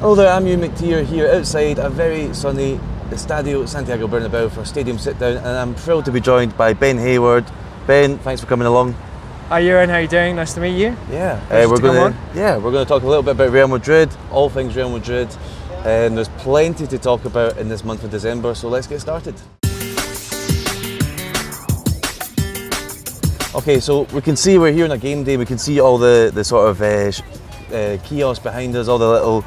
Hello there, I'm Euan McTear here outside a very sunny Estadio Santiago Bernabéu for Stadium Sitdown, and I'm thrilled to be joined by Ben Hayward. Ben, thanks for coming along. Hi Euan, how are you doing? Nice to meet you. Yeah, we're going to talk a little bit about Real Madrid, all things Real Madrid, and there's plenty to talk about in this month of December, so let's get started. Okay, so we can see we're here on a game day. We can see all the sort of kiosks behind us, all the little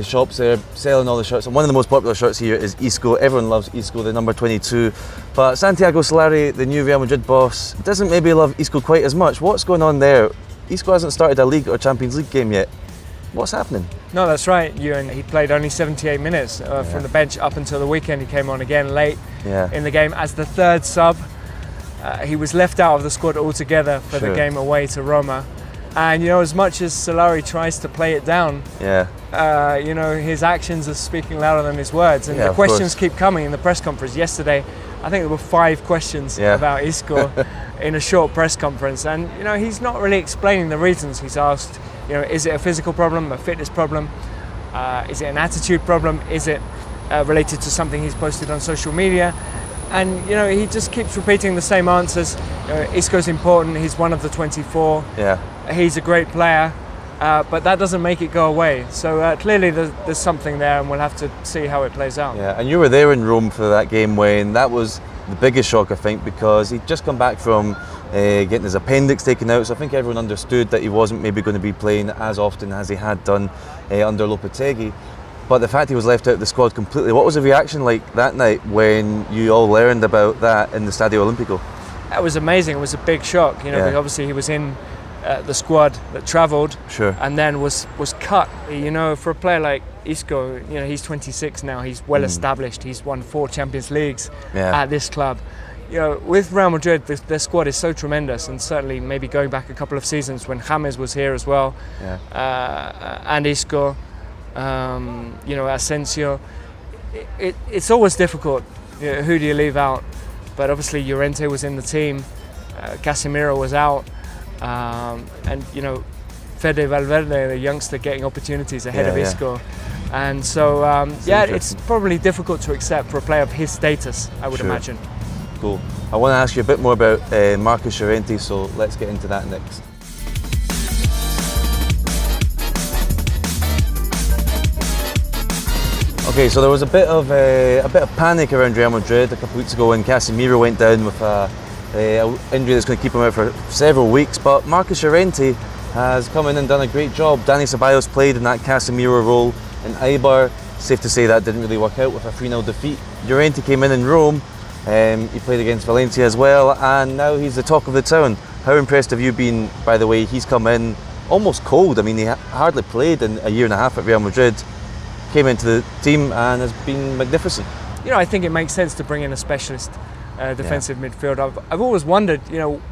shops there selling all the shirts. And one of the most popular shirts here is Isco. Everyone loves Isco, the number 22. But Santiago Solari, the new Real Madrid boss, doesn't maybe love Isco quite as much. What's going on there? Isco hasn't started a League or Champions League game yet. What's happening? No, that's right, Euan. He played only 78 minutes from the bench up until the weekend. He came on again late in the game as the third sub. He was left out of the squad altogether for the game away to Roma. And, you know, as much as Solari tries to play it down, you know, his actions are speaking louder than his words. And the questions keep coming in the press conference. Yesterday, I think there were 5 questions about Isco in a short press conference. And, you know, he's not really explaining the reasons. He's asked, you know, is it a physical problem, a fitness problem? Is it an attitude problem? Is it related to something he's posted on social media? And, you know, he just keeps repeating the same answers. Isco's important, he's one of the 24. He's a great player, but that doesn't make it go away. So clearly there's something there, and we'll have to see how it plays out. Yeah, and you were there in Rome for that game when that was the biggest shock, I think, because he'd just come back from getting his appendix taken out. So I think everyone understood that he wasn't maybe going to be playing as often as he had done under Lopetegui. But the fact he was left out of the squad completely, what was the reaction like that night when you all learned about that in the Stadio Olimpico? That was amazing. It was a big shock. You know, obviously he was in the squad that travelled and then was cut. You know, for a player like Isco, you know, he's 26 now. He's well established. He's won 4 Champions Leagues at this club. You know, with Real Madrid, their squad is so tremendous, and certainly maybe going back a couple of seasons when James was here as well, and Isco. You know, Asensio. It's always difficult. You know, who do you leave out? But obviously Llorente was in the team, Casemiro was out, and you know, Fede Valverde, the youngster, getting opportunities ahead of Isco. And so, it's probably difficult to accept for a player of his status, I would imagine. Cool. I want to ask you a bit more about Marcos Llorente, so let's get into that next. Okay, so there was a bit of panic around Real Madrid a couple of weeks ago when Casemiro went down with a injury that's going to keep him out for several weeks. But Marcos Llorente has come in and done a great job. Dani Ceballos played in that Casemiro role in Eibar. Safe to say that didn't really work out with a 3-0 defeat. Llorente came in Rome. He played against Valencia as well, and now he's the talk of the town. How impressed have you been by the way he's come in almost cold? I mean, he hardly played in a year and a half at Real Madrid. Came into the team and has been magnificent. You know, I think it makes sense to bring in a specialist defensive midfielder. I've always wondered, you know,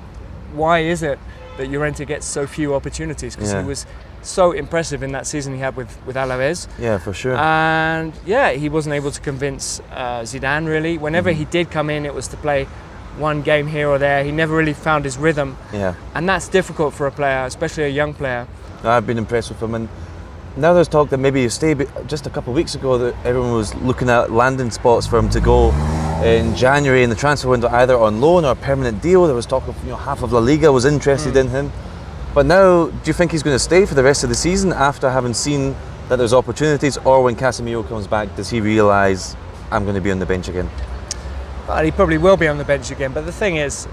why is it that Llorente gets so few opportunities? Because he was so impressive in that season he had with Alaves. Yeah, for sure. And he wasn't able to convince Zidane really. Whenever he did come in, it was to play one game here or there. He never really found his rhythm. And that's difficult for a player, especially a young player. I've been impressed with him, and now there's talk that maybe he'll stay. But just a couple of weeks ago, that everyone was looking at landing spots for him to go in January in the transfer window, either on loan or a permanent deal. There was talk of, you know, half of La Liga was interested in him. But now, do you think he's going to stay for the rest of the season after having seen that there's opportunities, or when Casemiro comes back, does he realise I'm going to be on the bench again? Well, he probably will be on the bench again. But the thing is,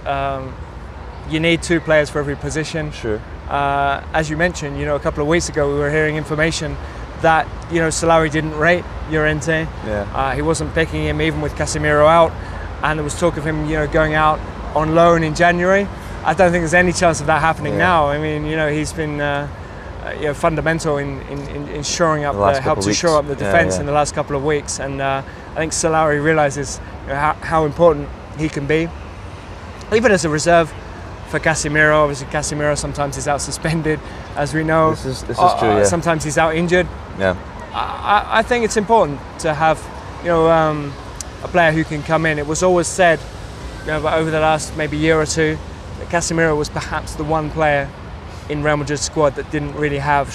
you need 2 players for every position. As you mentioned, you know, a couple of weeks ago we were hearing information that, you know, Solari didn't rate Llorente. He wasn't picking him even with Casemiro out, and there was talk of him, you know, going out on loan in January. I don't think there's any chance of that happening now. I mean, you know, he's been you know, fundamental in shoring up help to shore up the defence in the last couple of weeks, and I think Solari realises, you know, how important he can be, even as a reserve for Casemiro. Obviously Casemiro sometimes is out suspended, as we know. This is true, sometimes he's out injured. I think it's important to have, you know, a player who can come in. It was always said, you know, over the last maybe year or two, that Casemiro was perhaps the one player in Real Madrid's squad that didn't really have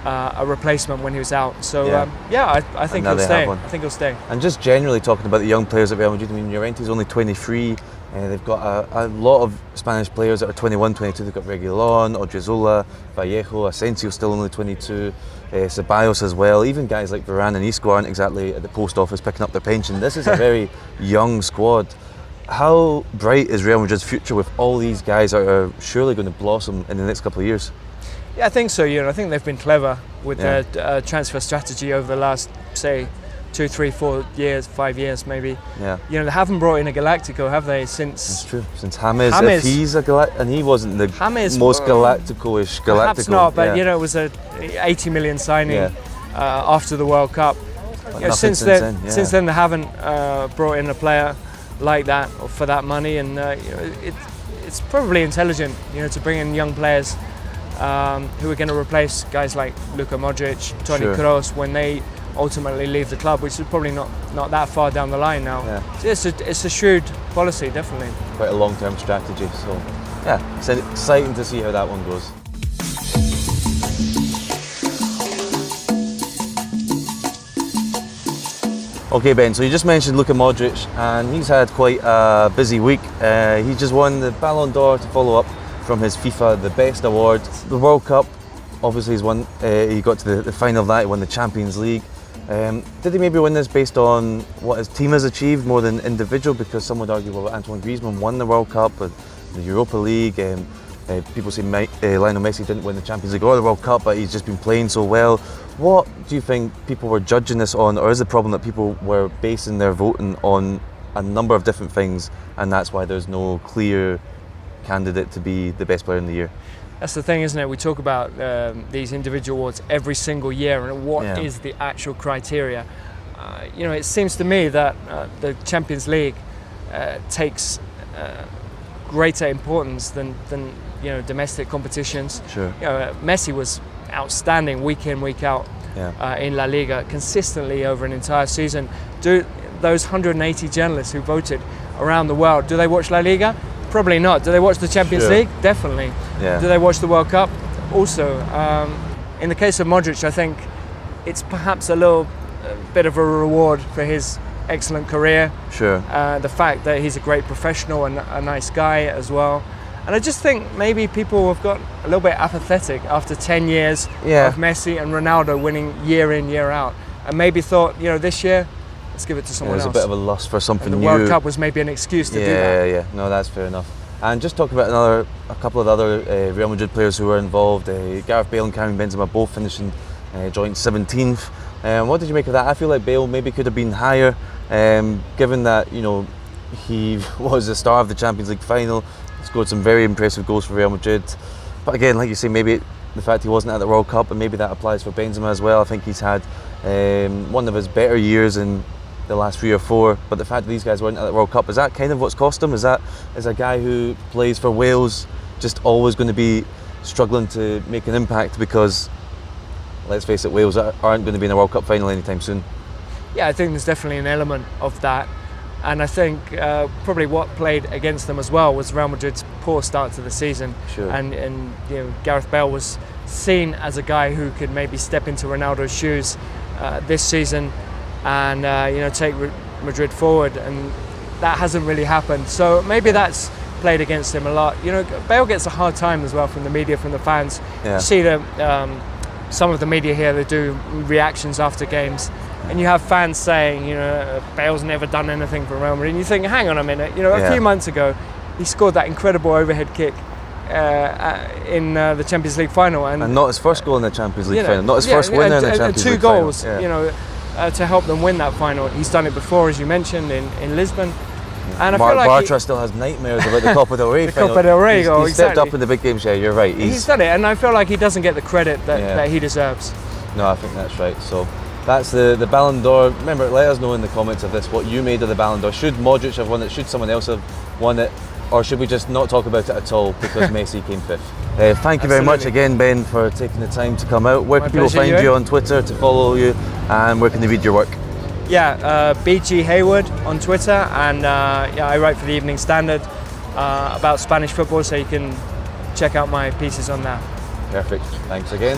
a replacement when he was out. So I think he'll stay. I think he'll stay. And just generally talking about the young players at Real Madrid, I mean, Llorente's only 23. They've got a lot of Spanish players that are 21, 22. They've got Reguilón, Odriozola, Vallejo, Asensio still only 22, Ceballos as well. Even guys like Varane and Isco aren't exactly at the post office picking up their pension. This is a very young squad. How bright is Real Madrid's future with all these guys that are surely going to blossom in the next couple of years? Yeah, I think so. I think they've been clever with their transfer strategy over the last, say, 2, 3, 4 years, 5 years maybe. Yeah. They haven't brought in a Galactico, have they? Since that's true. Since James. If he's a and he wasn't the most Galactico-ish Galactico. Perhaps not, but it was a 80 million signing after the World Cup. Since then they haven't brought in a player like that or for that money, and it's probably intelligent, to bring in young players who are going to replace guys like Luka Modric, Toni Kroos when they ultimately leave the club, which is probably not that far down the line now. Yeah. So it's a shrewd policy, definitely. Quite a long-term strategy. So yeah, it's exciting to see how that one goes. Okay, Ben, so you just mentioned Luka Modric, and he's had quite a busy week. He just won the Ballon d'Or to follow up from his FIFA the Best award. The World Cup, obviously he's won. He got to the final of that. He won the Champions League. Did he maybe win this based on what his team has achieved more than individual? Because some would argue, well, Antoine Griezmann won the World Cup, but the Europa League. People say Lionel Messi didn't win the Champions League or the World Cup, but he's just been playing so well. What do you think people were judging this on, or is the problem that people were basing their voting on a number of different things, and that's why there's no clear candidate to be the best player in the year? That's the thing, isn't it? We talk about these individual awards every single year, and what is the actual criteria? It seems to me that the Champions League takes greater importance than domestic competitions. Sure. Messi was outstanding week in, week out in La Liga, consistently over an entire season. Do those 180 journalists who voted around the world, do they watch La Liga? Probably not. Do they watch the Champions League? Definitely. Yeah. Do they watch the World Cup? Also. In the case of Modric, I think it's perhaps a little bit of a reward for his excellent career. Sure. The fact that he's a great professional and a nice guy as well. And I just think maybe people have got a little bit apathetic after 10 years of Messi and Ronaldo winning year in, year out. And maybe thought, this year, let's give it to someone else. There's a bit of a lust for something new. The World Cup was maybe an excuse to do that. Yeah. No, that's fair enough. And just talk about a couple of other Real Madrid players who were involved. Gareth Bale and Karim Benzema both finishing joint 17th. What did you make of that? I feel like Bale maybe could have been higher, given that he was the star of the Champions League final, scored some very impressive goals for Real Madrid. But again, like you say, maybe the fact he wasn't at the World Cup, and maybe that applies for Benzema as well. I think he's had one of his better years in the last 3 or 4, but the fact that these guys weren't at the World Cup, is that kind of what's cost him? Is a guy who plays for Wales just always going to be struggling to make an impact, because let's face it, Wales aren't going to be in a World Cup final anytime soon? Yeah, I think there's definitely an element of that, and I think probably what played against them as well was Real Madrid's poor start to the season. Sure. And Gareth Bale was seen as a guy who could maybe step into Ronaldo's shoes this season and take Madrid forward, and that hasn't really happened. So maybe that's played against him a lot. Bale gets a hard time as well from the media, from the fans. Yeah. You see some of the media here, they do reactions after games, and you have fans saying, Bale's never done anything for Real Madrid. And you think, hang on a minute, a few months ago, he scored that incredible overhead kick in the Champions League final, and not his first goal in the Champions League final, not his first winner in the Champions League final. 2 goals, to help them win that final. He's done it before, as you mentioned, in Lisbon. And I feel like Bartra still has nightmares about the Copa del Rey final. Copa del Rey goal, he's stepped up in the big games. Yeah, you're right. He's done it, and I feel like he doesn't get the credit that he deserves. No, I think that's right. So that's the Ballon d'Or. Remember, let us know in the comments of this what you made of the Ballon d'Or. Should Modric have won it? Should someone else have won it? Or should we just not talk about it at all because Messi came 5th? Thank you very much again, Ben, for taking the time to come out. Where can people find you on Twitter to follow you, and where can they read your work? Yeah, BG Hayward on Twitter, and I write for the Evening Standard about Spanish football, so you can check out my pieces on that. Perfect. Thanks again.